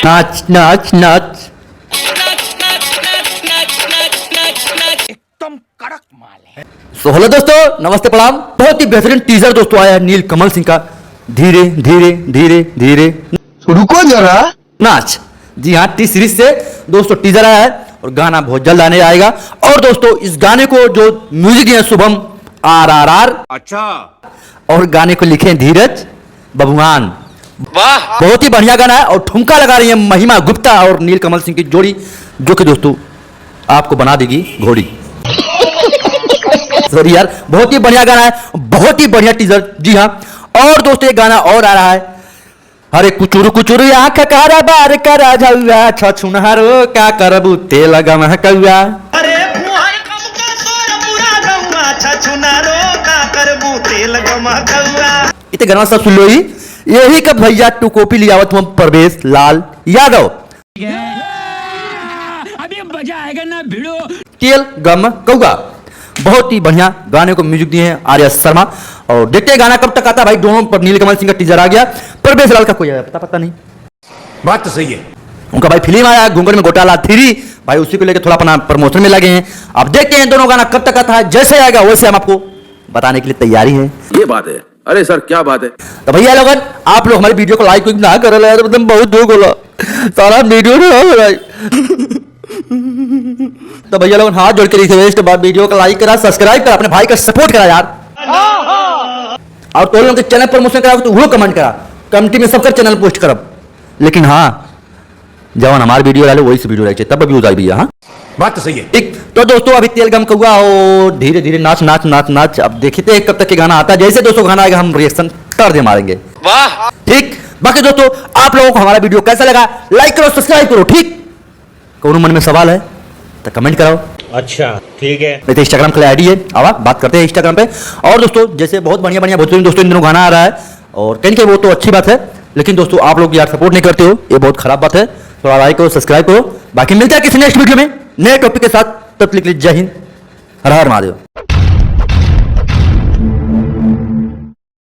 नाच नाच नाच। एकदम कड़क माल है। तो हेलो दोस्तों, नमस्ते प्रणाम। बहुत ही बेहतरीन टीजर दोस्तों आया है नील कमल सिंह का, धीरे धीरे धीरे धीरे रुको जरा। नाच। जी हाँ, टी सीरीज से दोस्तों टीजर आया है और गाना बहुत जल्द आने आएगा। और दोस्तों इस गाने को जो म्यूजिक है शुभम RRR, अच्छा, और गाने को लिखे धीरज बबुआन। वाह, बहुत ही बढ़िया गाना है और ठुमका लगा रही है महिमा गुप्ता और नील कमल सिंह की जोड़ी, जो कि दोस्तों आपको बना देगी घोड़ी। सॉरी यार, बहुत ही बढ़िया गाना है, बहुत ही बढ़िया टीजर। जी हाँ, और दोस्तों एक गाना और आ रहा है, अरे कुचुरु कुचुरु आंख कारा बार करा जाऊआ छछुनहारो का करबू तेल गम कौआ। अरे फुहार कम का तोर पूरा गौआ छछुनारो का करबू तेल गमकौआ। इतने गाना सब सुन लो ही, यही का भैया टू कॉपी लियावत हम परवेश लाल यादव। अभी मजा आएगा ना भिड़ो। तेल गम कौआ, बहुत ही बढ़िया गाने को म्यूजिक दिए हैं आर्या शर्मा। और देखते हैं गाना कब तक आता है भाई। दोनों पर नील कमल सिंह का टीजर आ गया, परवेश लाल का कोई आया पता नहीं। बात तो सही है। उनका भाई फिल्म आया घूंघट में घोटाला 3 भाई, उसी को लेकर थोड़ा अपना प्रमोशन में लगे हैं। अब देखते हैं दोनों गाना कब तक आता है, जैसे आएगा वैसे हम आपको बताने के लिए तैयारी है। ये बात है। अरे सर क्या बात है। तो भैया लोगन, आप लोग हमारी वीडियो को लाइक ना कर रहे हैं, मतलब बहुत दुख होला, सारा वीडियो ना हो रहा है। तो भैया लोगन हाथ जोड़ के रिक्वेस्ट, वीडियो को लाइक करा, सब्सक्राइब करा, अपने भाई का सपोर्ट करा यार। और तो लोग चैनल प्रमोशन करा तो वो कमेंट करा, कमेंटी में सबका चैनल पोस्ट करब। लेकिन हाँ, जवान हमारी वीडियो डाले वही से वीडियो डाले तब व्यूज आई भैया। हाँ बात तो सही है। ठीक, तो दोस्तों अभी तेल गम कौआ और धीरे धीरे नाच नाच नाच नाच। अब देखते हैं कब तक के गाना आता है, जैसे दोस्तों गाना आएगा हम रिएक्शन कर दे मारेंगे। वाह, ठीक, बाकी दोस्तों आप लोगों को हमारा वीडियो कैसा लगा, लाइक करो, सब्सक्राइब करो। ठीक, कोनो मन में सवाल है तो कमेंट कराओ। अच्छा ठीक है। नहीं तो इंस्टाग्राम के लिए आईडी है, अब बात करते हैं इंस्टाग्राम पे। और दोस्तों जैसे बहुत बढ़िया बढ़िया भोजपुरी दोस्तों इन दिनों गाना आ रहा है, और कहीं वो तो अच्छी बात है, लेकिन दोस्तों आप लोग यार सपोर्ट नहीं करते हो, ये बहुत खराब बात है। थोड़ा लाइक करो, सब्सक्राइब करो। बाकी मिलता है किसी नेक्स्ट वीडियो में नए टॉपिक के साथ, तब तक के लिए जय हिंद, हर हर महादेव।